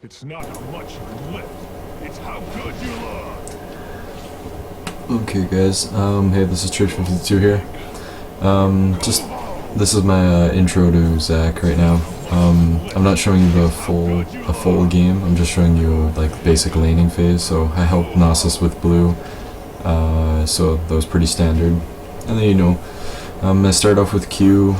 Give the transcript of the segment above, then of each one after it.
It's not how much you can lift, it's how good you look. Okay guys, hey, this is Church52 here. This is my intro to Zac right now. I'm not showing you the full game, I'm just showing you like basic laning phase. So I helped Gnosis with blue, so that was pretty standard. And then I'm gonna start off with Q,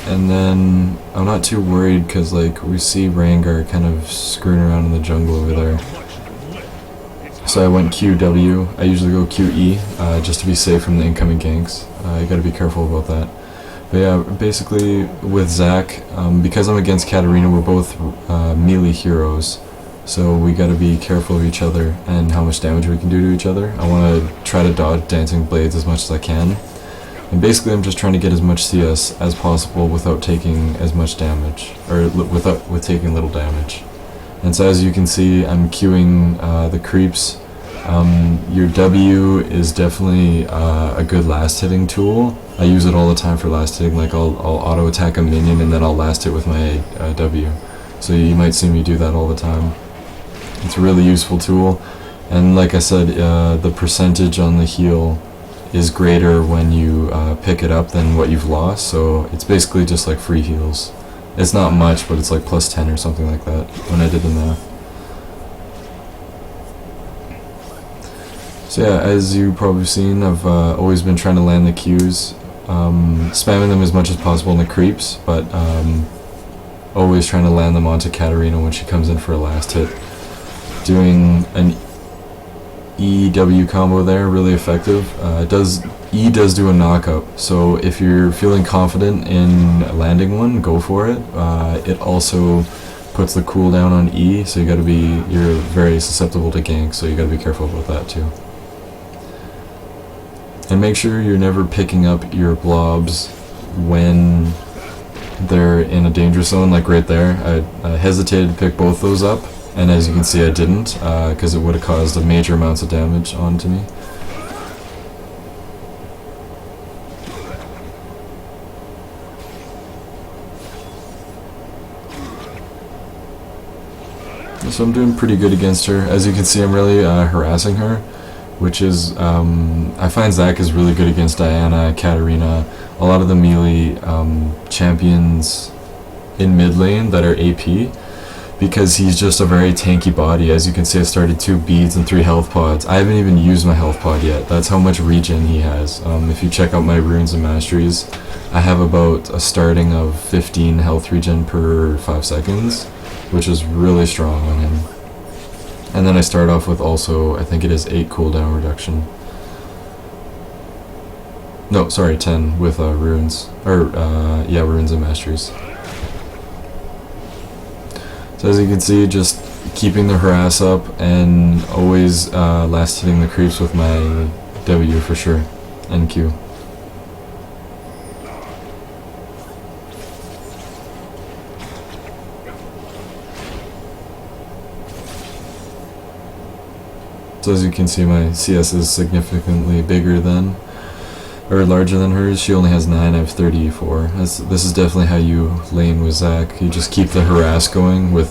and then I'm not too worried because like we see Rangar kind of screwing around in the jungle over there. So I went QW. I usually go QE just to be safe from the incoming ganks. You gotta be careful about that. But yeah, basically with Zac, because I'm against Katarina, we're both melee heroes. So we gotta be careful of each other and how much damage we can do to each other. I wanna try to dodge dancing blades as much as I can. And basically I'm just trying to get as much CS as possible without taking as much damage, or with taking little damage. And so as you can see, I'm queuing the creeps. Your W is definitely a good last hitting tool. I use it all the time for last hitting, like I'll auto attack a minion and then I'll last hit with my W. So you might see me do that all the time. It's a really useful tool. And like I said, the percentage on the heal is greater when you pick it up than what you've lost, so it's basically just like free heals. It's not much, but it's like plus 10 or something like that when I did the math. So yeah, as you've probably seen, I've always been trying to land the Qs, spamming them as much as possible in the creeps, but always trying to land them onto Katarina when she comes in for a last hit. Doing an EW combo there, really effective. E does do a knock-up, so if you're feeling confident in landing one, go for it. It also puts the cooldown on E, so you're very susceptible to gank, so you gotta be careful about that too. And make sure you're never picking up your blobs when they're in a danger zone, like right there. I hesitated to pick both those up, and as you can see I didn't, because it would have caused a major amounts of damage onto me. So I'm doing pretty good against her. As you can see, I'm really harassing her, which is, I find Zac is really good against Diana, Katarina, a lot of the melee champions in mid lane that are AP, because he's just a very tanky body. As you can see, I started 2 beads and 3 health pods. I haven't even used my health pod yet. That's how much regen he has. If you check out my runes and masteries, I have about a starting of 15 health regen per 5 seconds, which is really strong on him. And then I start off with also, I think it is 8 cooldown reduction. No, sorry, 10 with runes. Or, yeah, runes and masteries. So as you can see, just keeping the harass up and always last hitting the creeps with my W for sure, and Q. So as you can see, my CS is significantly bigger than, or larger than hers. She only has 9, I have 34. This is definitely how you lane with Zac. You just keep the harass going with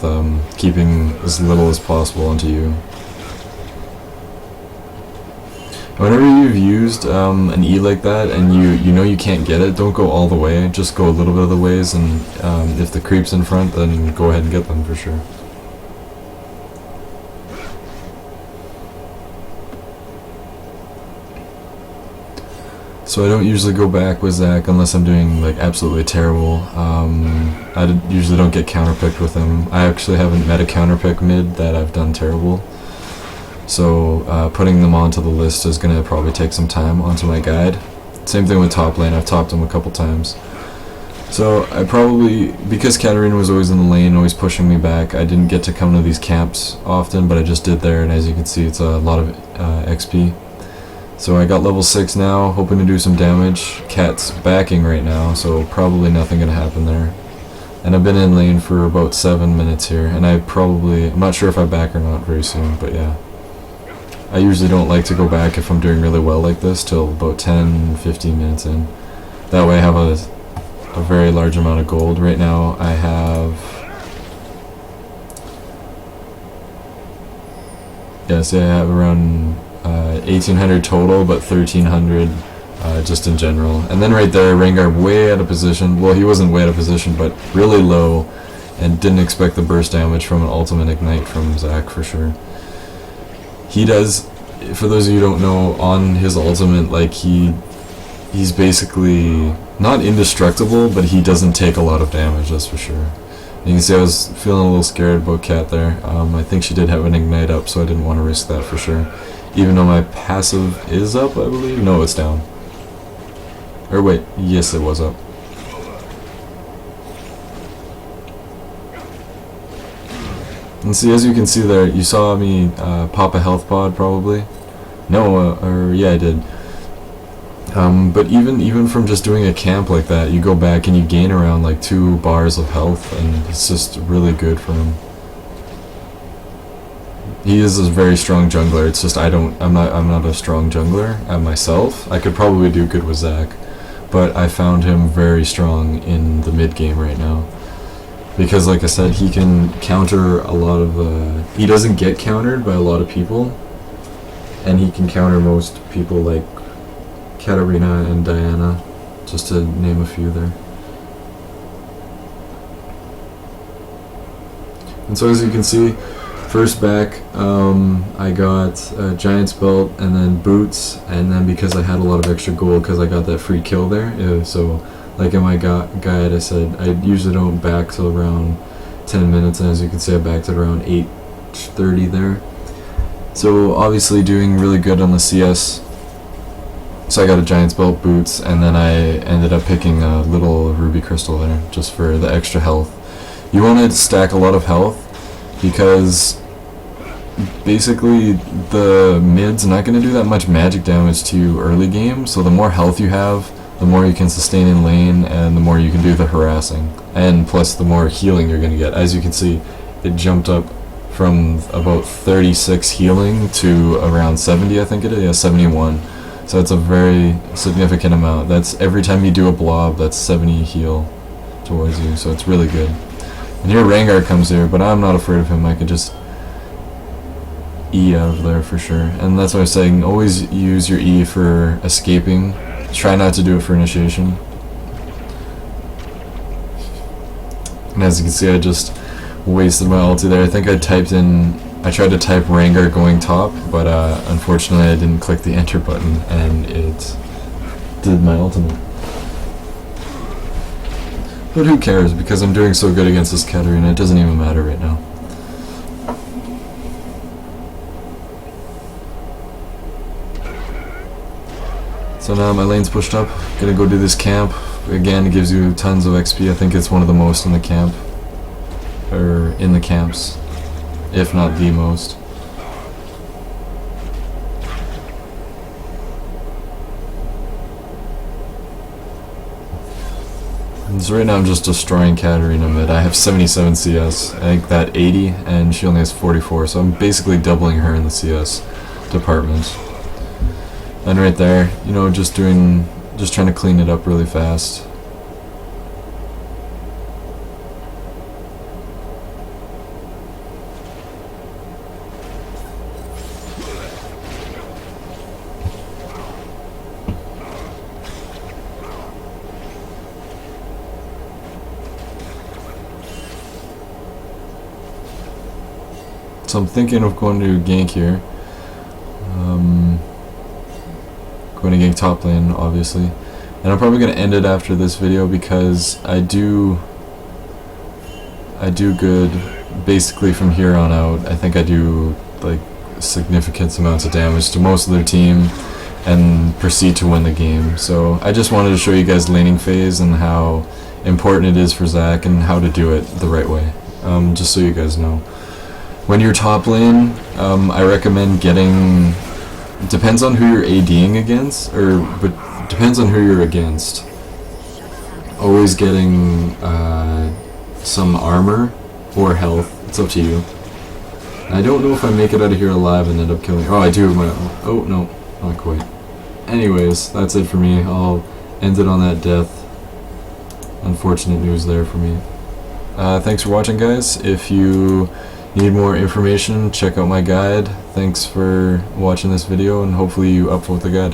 keeping as little as possible onto you. Whenever you've used an E like that and you know you can't get it, don't go all the way, just go a little bit of the ways, and if the creep's in front, then go ahead and get them for sure. So I don't usually go back with Zac unless I'm doing like absolutely terrible. I usually don't get counterpicked with him. I actually haven't met a counterpick mid that I've done terrible. So putting them onto the list is going to probably take some time onto my guide. Same thing with top lane, I've topped him a couple times. So I probably, because Katarina was always in the lane, always pushing me back, I didn't get to come to these camps often, but I just did there, and as you can see, it's a lot of XP. So I got level 6 now, hoping to do some damage. Cat's backing right now, so probably nothing gonna happen there. And I've been in lane for about 7 minutes here, and I'm not sure if I back or not very soon, but yeah. I usually don't like to go back if I'm doing really well like this till about 10-15 minutes in. That way I have a very large amount of gold. Right now I have Yes, yeah, I have around 1,800 total, but 1,300 just in general. And then right there, Rengar way out of position. Well, he wasn't way out of position, but really low, and didn't expect the burst damage from an ultimate ignite from Zac for sure. He does, for those of you who don't know, on his ultimate, like he's basically not indestructible, but he doesn't take a lot of damage, that's for sure. You can see I was feeling a little scared about Cat there. I think she did have an ignite up, so I didn't want to risk that for sure. Even though my passive is up, I believe. No, it's down. Or wait, yes, it was up. And see, as you can see there, you saw me pop a health pod probably. No, or yeah, I did. But even from just doing a camp like that, you go back and you gain around like 2 bars of health, and it's just really good for him. He is a very strong jungler. It's just I'm not a strong jungler myself. I could probably do good with Zac, but I found him very strong in the mid game right now. Because like I said, he can counter a lot of he doesn't get countered by a lot of people, and he can counter most people like Katarina and Diana, just to name a few there. And so as you can see, first back, I got a Giant's Belt and then boots, and then because I had a lot of extra gold because I got that free kill there, so like in my guide I said I usually don't back till around 10 minutes, and as you can see I backed at around 8:30 there. So obviously doing really good on the CS. So I got a Giant's Belt, boots, and then I ended up picking a little ruby crystal there just for the extra health. You want to stack a lot of health because basically the mid's not going to do that much magic damage to you early game, so the more health you have, the more you can sustain in lane, and the more you can do the harassing, and plus the more healing you're going to get. As you can see, it jumped up from about 36 healing to around 70, I think it is, yeah, 71. So it's a very significant amount. That's every time you do a blob, that's 70 heal towards you, so it's really good. And here Rengar comes here, but I'm not afraid of him. I could just E out of there for sure. And that's what I'm saying, always use your E for escaping. Try not to do it for initiation. And as you can see, I just wasted my ulti there. I think I tried to type Rengar going top, but unfortunately I didn't click the enter button and it did my ultimate. But who cares, because I'm doing so good against this Katarina, it doesn't even matter right now. So now my lane's pushed up, gonna go do this camp. Again, it gives you tons of XP. I think it's one of the most in the camp, or in the camps, if not the most. And so right now I'm just destroying Katarina mid. I have 77 CS, I think that 80, and she only has 44, so I'm basically doubling her in the CS department. And right there, you know, just trying to clean it up really fast. So I'm thinking of going to gank here. Going to gank top lane, obviously. And I'm probably going to end it after this video because I do good basically from here on out. I think I do like significant amounts of damage to most of their team and proceed to win the game. So I just wanted to show you guys laning phase and how important it is for Zac and how to do it the right way. Just so you guys know. When you're top lane, I recommend getting, depends on who you're ADing against, but depends on who you're against. Always getting some armor or health, it's up to you. I don't know if I make it out of here alive and end up killing, oh I do have my, oh no, not quite. Anyways, that's it for me. I'll end it on that death. Unfortunate news there for me. Thanks for watching, guys. If you Need more information? Check out my guide. Thanks for watching this video, and hopefully you upvote the guide.